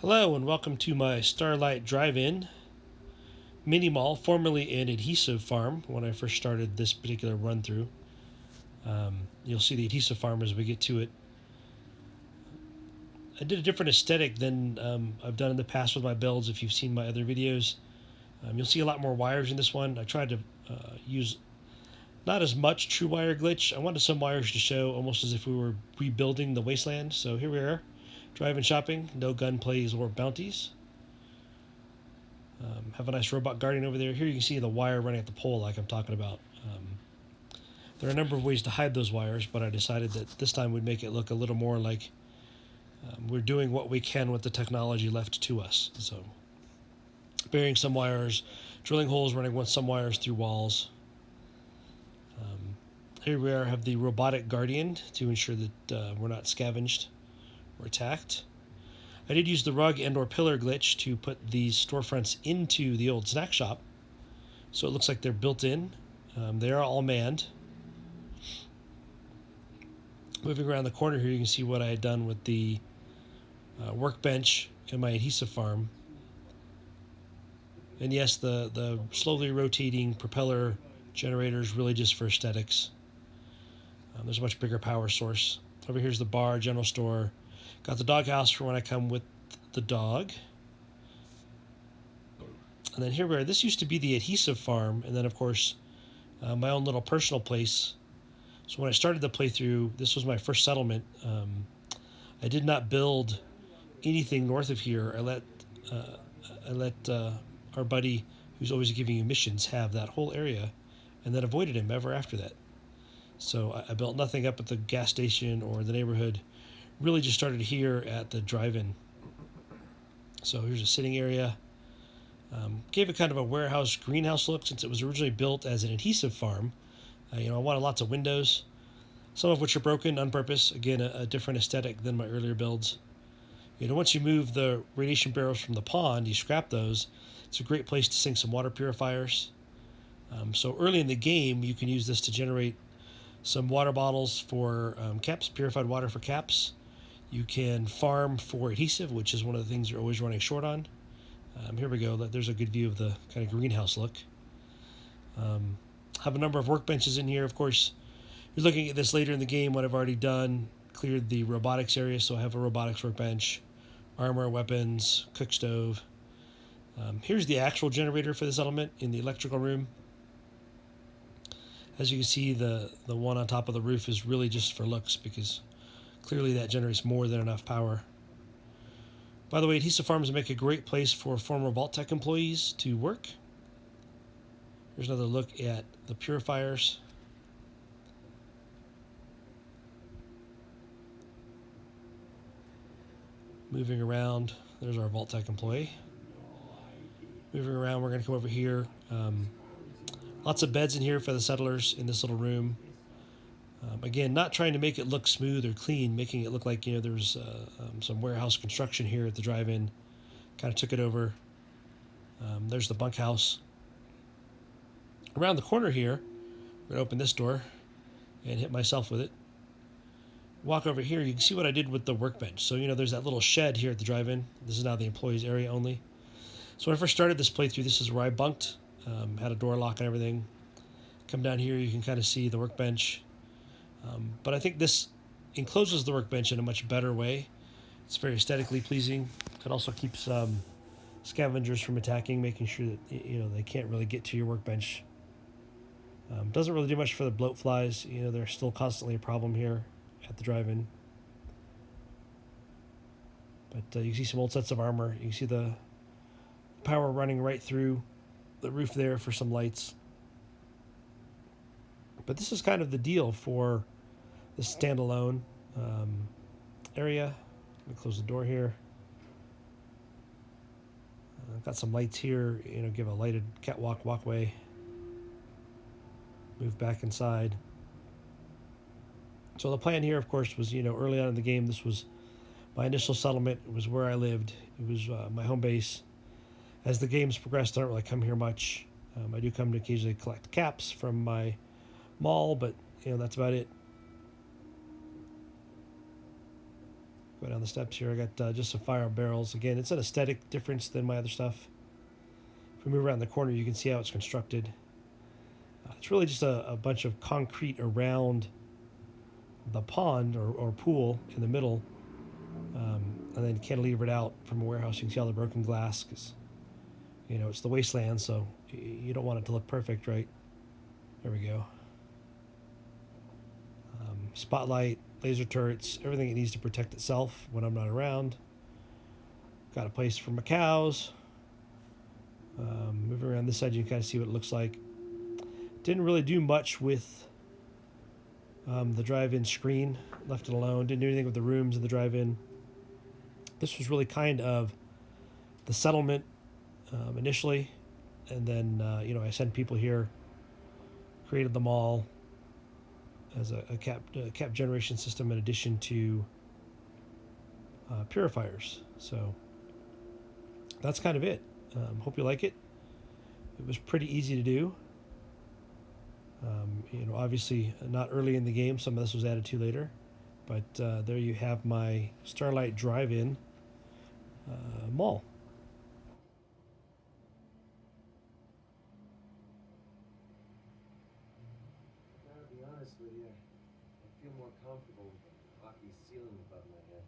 Hello and welcome to my Starlight Drive-In mini mall, formerly an adhesive farm. When I first started this particular run through, you'll see the adhesive farm as we get to it. I did a different aesthetic than I've done in the past with my builds. If you've seen my other videos, you'll see a lot more wires in this one. I tried to use not as much true wire glitch. I wanted some wires to show almost as if we were rebuilding the wasteland. So here we are, driving shopping, no gun plays or bounties. Have a nice robot guardian over there. Here you can see the wire running at the pole like I'm talking about. There are a number of ways to hide those wires, but I decided that this time we'd make it look a little more like we're doing what we can with the technology left to us. So burying some wires, drilling holes, running some wires through walls. Here we are, have the robotic guardian to ensure that we're not scavenged or attacked. I did use the rug and or pillar glitch to put these storefronts into the old snack shop, so it looks like they're built in. They are all manned. Moving around the corner here, you can see what I had done with the workbench in my adhesive farm. And yes, the slowly rotating propeller generator is really just for aesthetics. There's a much bigger power source. Over here's the bar, general store. Got the doghouse for when I come with the dog. And then here we are. This used to be the adhesive farm, and then of course my own little personal place. So when I started the playthrough, this was my first settlement. I did not build anything north of here. I let our buddy, who's always giving you missions, have that whole area, and then avoided him ever after that. So I built nothing up at the gas station or the neighborhood. Really just started here at the drive-in. So here's a sitting area. Gave it kind of a warehouse greenhouse look since it was originally built as an adhesive farm. I wanted lots of windows, some of which are broken on purpose. Again, a different aesthetic than my earlier builds. Once you move the radiation barrels from the pond, you scrap those. It's a great place to sink some water purifiers. So early in the game, you can use this to generate some water bottles for caps, purified water for caps. You can farm for adhesive, which is one of the things you're always running short on. Here we go. There's a good view of the kind of greenhouse look. Have a number of workbenches in here. Of course, you're looking at this later in the game, what I've already done. Cleared the robotics area, so I have a robotics workbench, armor, weapons, cook stove. Here's the actual generator for this element in the electrical room. As you can see, the one on top of the roof is really just for looks because clearly that generates more than enough power. By the way, adhesive farms make a great place for former Vault-Tec employees to work. Here's another look at the purifiers. Moving around, there's our Vault-Tec employee. Moving around, we're going to come over here. Lots of beds in here for the settlers in this little room. Again, not trying to make it look smooth or clean, making it look like there's some warehouse construction here at the drive-in. Kind of took it over. There's the bunkhouse. Around the corner here, I'm going to open this door and hit myself with it. Walk over here, you can see what I did with the workbench. So, there's that little shed here at the drive-in. This is now the employees area only. So when I first started this playthrough, this is where I bunked. Had a door lock and everything. Come down here, you can kind of see the workbench. But I think this encloses the workbench in a much better way. It's very aesthetically pleasing. It also keeps scavengers from attacking, making sure that they can't really get to your workbench. Doesn't really do much for the bloat flies. They're still constantly a problem here at the drive-in. But you can see some old sets of armor. You can see the power running right through the roof there for some lights. But this is kind of the deal for this standalone area. Let me close the door here. Got some lights here, give a lighted catwalk walkway. Move back inside. So the plan here, of course, was, early on in the game, this was my initial settlement. It was where I lived. It was my home base. As the game's progressed, I don't really come here much. I do come to occasionally collect caps from my mall, but that's about it. Go Go down the steps here. I got just some fire barrels. Again, it's an aesthetic difference than my other stuff. If we move around the corner, you can see how it's constructed. It's really just a bunch of concrete around the pond or pool in the middle, and then cantilevered out from a warehouse. You can see all the broken glass because it's the wasteland, so you don't want it to look perfect, right? There we go. Spotlight, laser turrets, everything it needs to protect itself when I'm not around. Got a place for my cows. Moving around this side, you can kind of see what it looks like. Didn't really do much with the drive-in screen. Left it alone. Didn't do anything with the rooms in the drive-in. This was really kind of the settlement initially, and then I sent people here, created them all as a cap generation system in addition to purifiers. So that's kind of it. Hope you like it. It was pretty easy to do. Obviously not early in the game. Some of this was added to later. But there you have my Starlight drive-in mall. I gotta be honest with you, I feel more comfortable with a rocky ceiling above my head.